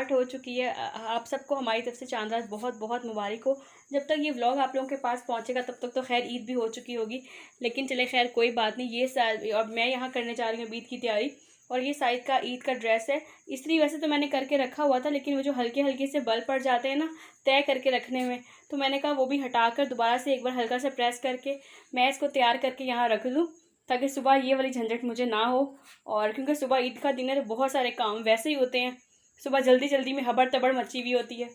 Start हो चुकी है। आप सबको हमारी तरफ से चांद रात बहुत बहुत मुबारक हो। जब तक ये व्लॉग आप लोगों के पास पहुंचेगा तब तक तो खैर ईद भी हो चुकी होगी, लेकिन चले खैर कोई बात नहीं। ये अब मैं यहाँ करने जा रही हूँ ईद की तैयारी, और ये साइड का ईद का ड्रेस है। इस्त्री वैसे तो मैंने करके रखा हुआ था, लेकिन वो जो हल्के हल्के से बल पड़ जाते हैं ना तय करके रखने में, तो मैंने कहा वो भी हटाकर दोबारा से एक बार हल्का से प्रेस करके मैं इसको तैयार करके यहाँ रख दूँ, ताकि सुबह ये वाली झंझट मुझे ना हो। और क्योंकि सुबह ईद का दिन है तो बहुत सारे काम वैसे ही होते हैं, सुबह जल्दी जल्दी में हबड़ तबड़ मची हुई होती है।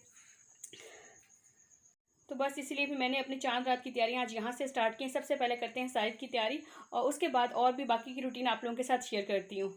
तो बस इसलिए भी मैंने अपनी चांद रात की तैयारी आज यहाँ से स्टार्ट की। सबसे पहले करते हैं साइड की तैयारी, और उसके बाद और भी बाकी की रूटीन आप लोगों के साथ शेयर करती हूँ।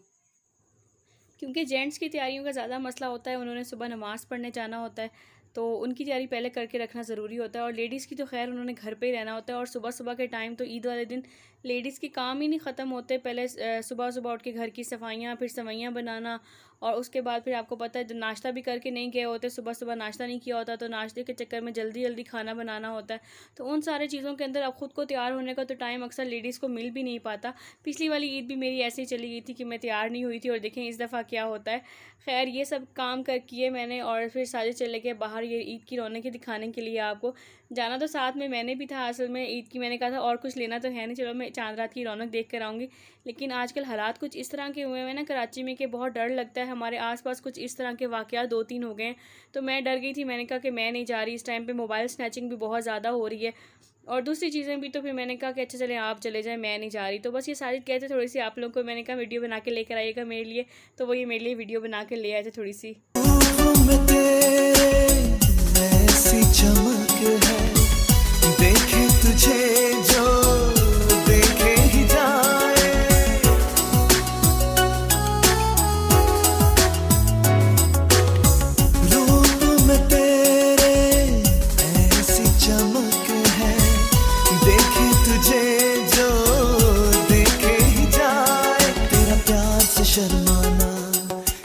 क्योंकि जेंट्स की तैयारियों का ज़्यादा मसला होता है, उन्होंने सुबह नमाज़ पढ़ने जाना होता है, तो उनकी तैयारी पहले करके रखना ज़रूरी होता है। और लेडीज़ की तो खैर उन्होंने घर पे ही रहना होता है, और सुबह सुबह के टाइम तो ईद वाले दिन लेडीज़ के काम ही नहीं ख़त्म होते। पहले सुबह सुबह उठ के घर की सफाइयाँ, फिर सवैयाँ बनाना, और उसके बाद फिर आपको पता है नाश्ता भी करके नहीं गए होते, सुबह सुबह नाश्ता नहीं किया होता, तो नाश्ते के चक्कर में जल्दी जल्दी खाना बनाना होता है। तो उन सारे चीज़ों के अंदर अब ख़ुद को तैयार होने का तो टाइम अक्सर लेडीज़ को मिल भी नहीं पाता। पिछली वाली ईद भी मेरी ऐसे ही चली गई थी कि मैं तैयार नहीं हुई थी, और देखें इस दफ़ा क्या होता है। खैर ये सब काम कर किए मैंने, और फिर सारे चले गए बाहर ये ईद की रौनकें दिखाने के लिए। आपको जाना तो साथ में मैंने भी था असल में ईद की। मैंने कहा था और कुछ लेना तो है नहीं, चलो मैं चांद रात की रौनक देख कर आऊँगी। लेकिन आजकल हालात कुछ इस तरह के हुए हैं ना कराची में कि बहुत डर लगता है। हमारे आसपास कुछ इस तरह के वाक़यात 2-3 हो गए हैं, तो मैं डर गई थी। मैंने कहा कि मैं नहीं जा रही। इस टाइम पे मोबाइल स्नैचिंग भी बहुत ज़्यादा हो रही है, और दूसरी चीज़ें भी। तो फिर मैंने कहा कि अच्छा चलें आप चले जाएं, मैं नहीं जा रही। तो बस ये सारी कहते थोड़ी सी आप लोगों को मैंने कहा वीडियो बना के लेकर आइएगा मेरे लिए, तो वो ये मेरे लिए वीडियो बना के ले आए थे थोड़ी सी। देखे तुझे जो देखे ही जाए, रूप में तेरे ऐसी चमक है, देखे तुझे जो देखे ही जाए, तेरा प्यार से शर्माना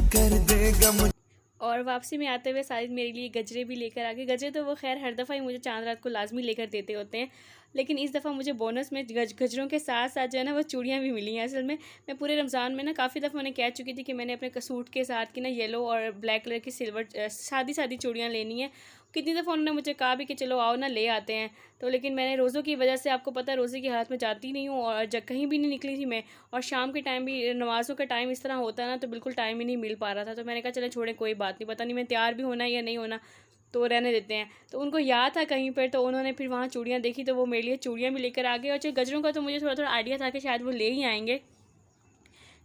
कर देगा मुझे। और वापसी में आते हुए साजिद मेरे लिए गजरे भी लेकर आ गए। गजरे तो वो खैर हर दफ़ा ही मुझे चांद रात को लाजमी लेकर देते होते हैं, लेकिन इस दफ़ा मुझे बोनस में गजरों के साथ साथ जो है ना वो चूड़ियाँ भी मिली हैं। असल में मैं पूरे रमज़ान में ना काफ़ी दफ़ा उन्हें कह चुकी थी कि मैंने अपने सूट के साथ की ना येलो और ब्लैक कलर की सिल्वर सादी सादी चूड़ियाँ लेनी है। कितनी दफ़ा उन्होंने मुझे कहा भी कि चलो आओ ना ले आते हैं, तो लेकिन मैंने रोज़ों की वजह से, आपको पता है रोज़े की हालत में जाती नहीं हूँ, और जब कहीं भी नहीं निकली थी मैं। और शाम के टाइम भी नमाज़ों का टाइम इस तरह होता है ना, तो बिल्कुल टाइम ही नहीं मिल पा रहा था। तो मैंने कहा चले छोड़े कोई बात नहीं, पता नहीं मैं तैयार भी होना है या नहीं होना, तो रहने देते हैं। तो उनको याद था कहीं पर, तो उन्होंने फिर वहाँ चूड़ियाँ देखी तो वो मेरे लिए चूड़ियाँ भी लेकर आ गए। और चलो गजरों का तो मुझे थोड़ा थोड़ा आइडिया था कि शायद वो ले ही आएंगे,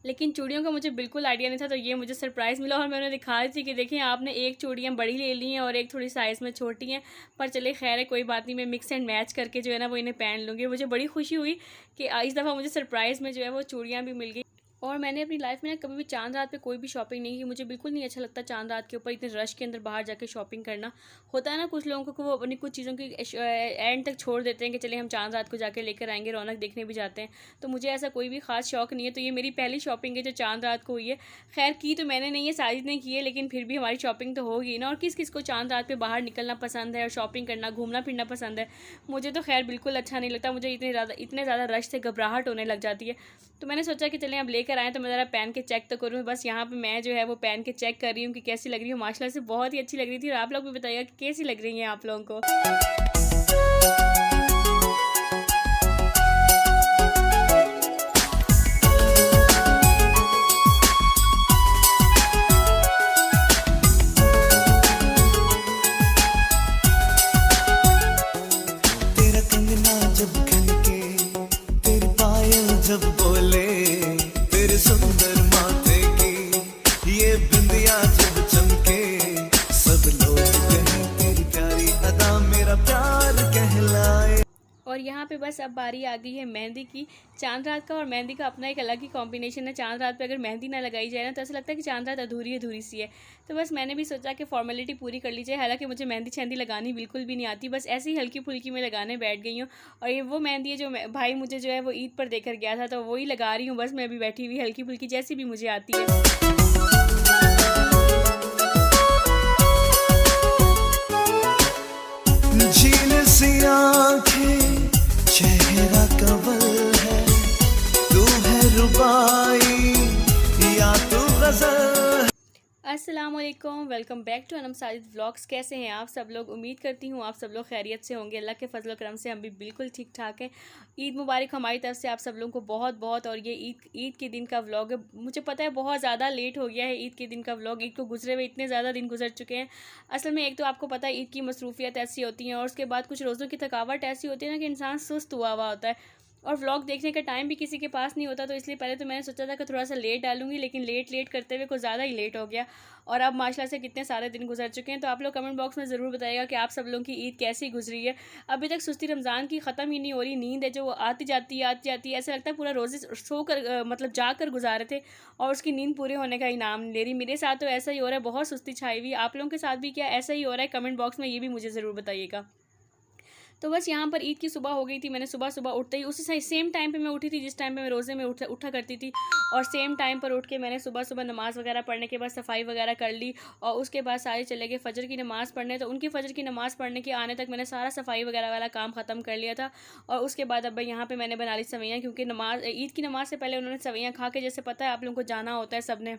लेकिन चूड़ियों का मुझे बिल्कुल आइडिया नहीं था। तो ये मुझे सरप्राइज़ मिला, और मैं उन्हें दिखा रही थी कि देखिए आपने एक चूड़ियाँ बड़ी ले ली हैं और एक थोड़ी साइज़ में छोटी हैं, पर चले खैर है कोई बात नहीं, मैं मिक्स एंड मैच करके जो है ना वो इन्हें पहन लूँगी। मुझे बड़ी खुशी हुई कि इस दफ़ा मुझे सरप्राइज़ में जो है वो चूड़ियाँ भी मिल गई। और मैंने अपनी लाइफ में ना कभी भी चांद रात पे कोई भी शॉपिंग नहीं की। मुझे बिल्कुल नहीं अच्छा लगता चांद रात के ऊपर इतने रश के अंदर बाहर जाके शॉपिंग करना। होता है ना कुछ लोगों को वो अपनी कुछ चीज़ों की एंड तक छोड़ देते हैं कि चले हम चांद रात को जाके लेकर आएंगे, रौनक देखने भी जाते हैं। तो मुझे ऐसा कोई भी ख़ास शौक़ नहीं है। तो ये मेरी पहली शॉपिंग है जो चांद रात को हुई है। खैर की तो मैंने नहीं है, साजिद ने की है, लेकिन फिर भी हमारी शॉपिंग तो होगी ना। और किस किस को चांद रात पर बाहर निकलना पसंद है और शॉपिंग करना, घूमना फिरना पसंद है। मुझे तो खैर बिल्कुल अच्छा नहीं लगता। मुझे इतने ज़्यादा रश से घबराहट होने लग जाती है। तो मैंने सोचा कि चलें अब लेकर आएँ, तो मैं ज़रा पहन के चेक तो करूँ। बस यहाँ पे मैं जो है वो पहन के चेक कर रही हूँ कि कैसी लग रही हूँ। माशाल्लाह से बहुत ही अच्छी लग रही थी, और आप लोग भी बताइएगा कि कैसी लग रही हैं आप लोगों को। तेरा कंगना जब खनके, तेरी पायल जब बोले, तेरे सुंदर माथे की ये बिंदिया जब चमके, सब लोग कहें तेरी प्यारी अदा मेरा प्यार कहलाए। और यहाँ पे बस अब बारी आ गई है मेहंदी की। चांद रात का और मेहंदी का अपना एक अलग ही कॉम्बिनेशन है। चांद रात पे अगर मेहंदी ना लगाई जाए ना तो ऐसा लगता है कि चांद रात अधूरी अधूरी सी है। तो बस मैंने भी सोचा कि फॉर्मेलिटी पूरी कर ली जाए। हालांकि मुझे मेहंदी छहंदी लगानी बिल्कुल भी नहीं आती, बस ऐसी हल्की फुल्की में लगाने बैठ गई हूँ। और ये वो मेहंदी है जो भाई मुझे जो है वो ईद पर देकर गया था, तो वही लगा रही हूँ। बस मैं अभी बैठी हुई हल्की फुल्की जैसी भी मुझे आती है। झील सी आँखें, चेहरा कवल है, तू है रुबाई या तू गज़ल। अस्सलाम वालेकुम, welcome back to Anam Sajid vlogs. कैसे हैं आप सब लोग? उम्मीद करती हूँ आप सब लोग खैरियत से होंगे। अल्लाह के फजल करम से हम भी बिल्कुल ठीक ठाक हैं। ईद मुबारक हमारी तरफ से आप सब लोगों को बहुत बहुत। और ये ईद के दिन का व्लॉग है। मुझे पता है बहुत ज़्यादा लेट हो गया है ईद के दिन का व्लॉग। ईद को गुजरे हुए इतने ज़्यादा दिन गुजर चुके हैं। असल में एक तो आपको पता है ईद की मसरूफियत ऐसी होती हैं और उसके बाद कुछ रोज़ों की थकावट ऐसी होती है ना कि इंसान सुस्त हुआ होता है और व्लॉग देखने का टाइम भी किसी के पास नहीं होता। तो इसलिए पहले तो मैंने सोचा था कि थोड़ा सा लेट डालूंगी, लेकिन लेट करते हुए कुछ ज़्यादा ही लेट हो गया। और अब माशाल्लाह से कितने सारे दिन गुजर चुके हैं। तो आप लोग कमेंट बॉक्स में ज़रूर बताइएगा कि आप सब लोगों की ईद कैसी गुजरी है। अभी तक सुस्ती रमज़ान की ख़त्म ही नहीं हो रही। नींद है जो वो आती जाती है। ऐसा लगता है पूरा रोज़े सोकर मतलब जाकर गुजारे थे और उसकी नींद पूरे होने का इनाम नहीं ले रही। मेरे साथ तो ऐसा ही हो रहा है, बहुत सुस्ती छाई हुई। आप लोगों के साथ भी क्या ऐसा ही हो रहा है? कमेंट बॉक्स में ये भी मुझे ज़रूर बताइएगा। तो बस यहाँ पर ईद की सुबह हो गई थी। मैंने सुबह सुबह उठते ही उसी सेम टाइम पे मैं उठी थी जिस टाइम पे मैं रोज़े में उठा करती थी। और सेम टाइम पर उठ के मैंने सुबह सुबह नमाज़ वगैरह पढ़ने के बाद सफाई वगैरह कर ली। और उसके बाद सारे चले गए फ़जर की नमाज़ पढ़ने। तो उनकी फ़जर की नमाज़ पढ़ने के आने तक मैंने सारा सफाई वगैरह वाला काम ख़त्म कर लिया था। और उसके बाद अब यहाँ पर मैंने बना ली सवैयाँ, क्योंकि ईद की नमाज़ से पहले उन्होंने सवैयाँ खा के, जैसे पता है आप लोगों को जाना होता है सब ने।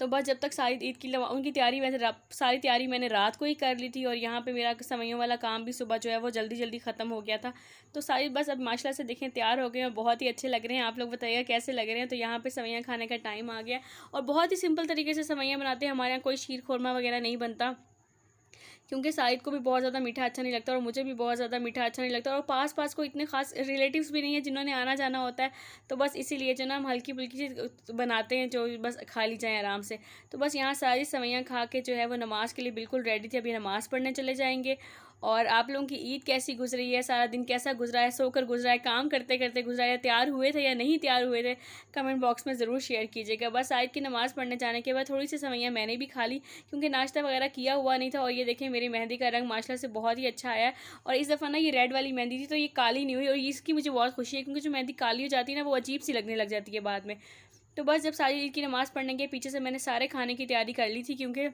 तो बस जब तक सारी ईद की उनकी तैयारी, वैसे सारी तैयारी मैंने रात को ही कर ली थी। और यहाँ पे मेरा सवैयों वाला काम भी सुबह जो है वो जल्दी जल्दी ख़त्म हो गया था। तो सारी बस अब माशाल्लाह से देखें तैयार हो गए हैं, बहुत ही अच्छे लग रहे हैं। आप लोग बताइएगा कैसे लग रहे हैं। तो यहाँ पे सवैयाँ खाने का टाइम आ गया और बहुत ही सिंपल तरीके से सवैयाँ बनाते हैं। हमारे यहाँ कोई शीर खोरमा वगैरह नहीं बनता, क्योंकि साहिद को भी बहुत ज़्यादा मीठा अच्छा नहीं लगता और मुझे भी बहुत ज़्यादा मीठा अच्छा नहीं लगता। और पास कोई इतने खास रिलेटिव्स भी नहीं है जिन्होंने आना जाना होता है। तो बस इसीलिए जो ना हम हल्की फुल्की सी बनाते हैं जो बस खा ली जाए आराम से। तो बस यहाँ सारी सवैयाँ खा के जो है वो नमाज़ के लिए बिल्कुल रेडी थी। अभी नमाज़ पढ़ने चले जाएंगे। और आप लोगों की ईद कैसी गुजरी है? सारा दिन कैसा गुजरा है? सोकर गुजरा है? काम करते करते गुजरा है? तैयार हुए थे या नहीं तैयार हुए थे? कमेंट बॉक्स में ज़रूर शेयर कीजिएगा। बस आज की नमाज़ पढ़ने जाने के बाद थोड़ी सी सवैयाँ मैंने भी खा ली, क्योंकि नाश्ता वगैरह किया हुआ नहीं था। और ये देखें मेरी मेहंदी का रंग माशाल्लाह से बहुत ही अच्छा आया है। और इस दफ़ा ना ये रेड वाली मेहंदी थी तो ये काली नहीं हुई, और इसकी मुझे बहुत खुशी है, क्योंकि जो मेहंदी काली हो जाती है ना वो अजीब सी लगने लग जाती है बाद में। तो बस जब सारी ईद की नमाज़ पढ़ने के पीछे से मैंने सारे खाने की तैयारी कर ली थी, क्योंकि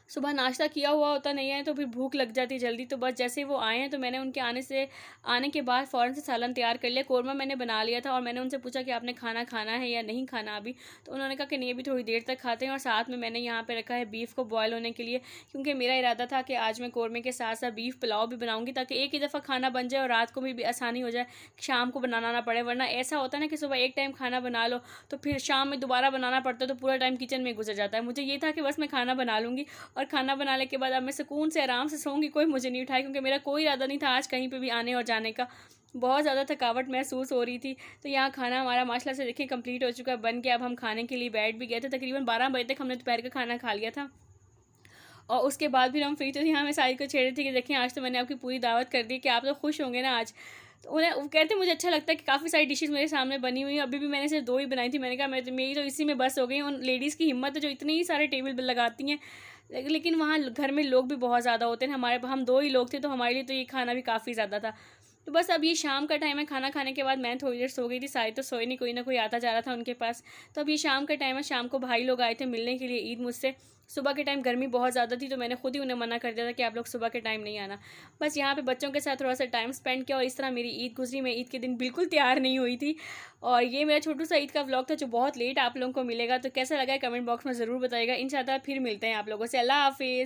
सुबह नाश्ता किया हुआ होता नहीं है तो फिर भूख लग जाती है जल्दी। तो बस जैसे ही वो आए हैं तो मैंने उनके आने के बाद फ़ौरन से सालन तैयार कर लिया। कौरमा मैंने बना लिया था और मैंने उनसे पूछा कि आपने खाना खाना है या नहीं खाना अभी। तो उन्होंने कहा कि नहीं अभी थोड़ी देर तक खाते हैं। और साथ में मैंने यहाँ पर रखा है बीफ़ को बॉयल होने के लिए, क्योंकि मेरा इरादा था कि आज मैं कौरमे के साथ साथ बीफ़ पुलाव भी बनाऊँगी, ताकि एक ही दफ़ा खाना बन जाए और रात को भी आसानी हो जाए, शाम को बनाना ना पड़े। वरना ऐसा होता है ना कि सुबह एक टाइम खाना बना लो तो फिर शाम में दोबारा बनाना पड़ता है, तो पूरा टाइम किचन में गुजर जाता है। मुझे ये था कि बस मैं खाना बना लूँगी और खाना बनाने के बाद अब मैं सुकून से आराम से सोऊंगी, कोई मुझे नहीं उठाए, क्योंकि मेरा कोई इरादा नहीं था आज कहीं पे भी आने और जाने का। बहुत ज़्यादा थकावट महसूस हो रही थी। तो यहाँ खाना हमारा माशाल्लाह से देखिए कंप्लीट हो चुका है, बन के अब हम खाने के लिए बैठ भी गए थे। तकरीबन 12 बजे तक हमने दोपहर का खाना खा लिया था और उसके बाद फिर हम फ्री थे। यहाँ मैं सारी को छेड़ रही थी कि देखिए आज तो मैंने आपकी पूरी दावत कर दी कि आप तो खुश होंगे ना आज। तो उन्हें वो कहते मुझे अच्छा लगता है कि काफ़ी सारी डिशेज़ मेरे सामने बनी हुई हैं। अभी भी मैंने सिर्फ 2 ही बनाई थी। मैंने कहा मेरी तो इसी में बस हो गई। उन लेडीज़ की हिम्मत है जो इतने ही सारे टेबल लगाती हैं, लेकिन वहाँ घर में लोग भी बहुत ज़्यादा होते हैं। हम 2 ही लोग थे तो हमारे लिए तो ये खाना भी काफ़ी ज़्यादा था। तो बस अब ये शाम का टाइम है। खाना खाने के बाद मैं थोड़ी देर सो गई थी। सारी तो सोए नहीं, कोई ना कोई आता जा रहा था उनके पास। तो अब ये शाम का टाइम है। शाम को भाई लोग आए थे मिलने के लिए ईद मुझसे। सुबह के टाइम गर्मी बहुत ज़्यादा थी तो मैंने खुद ही उन्हें मना कर दिया था कि आप लोग सुबह के टाइम नहीं आना। बस यहाँ पे बच्चों के साथ थोड़ा सा टाइम स्पेंड किया और इस तरह मेरी ईद गुजरी। मैं ईद के दिन बिल्कुल तैयार नहीं हुई थी। और ये मेरा छोटू सा ईद का व्लॉग था जो बहुत लेट आप लोगों को मिलेगा। तो कैसा लगा है कमेंट बॉक्स में ज़रूर बताइएगा। इंशाल्लाह फिर मिलते हैं आप लोगों से। अल्लाह हाफिज़।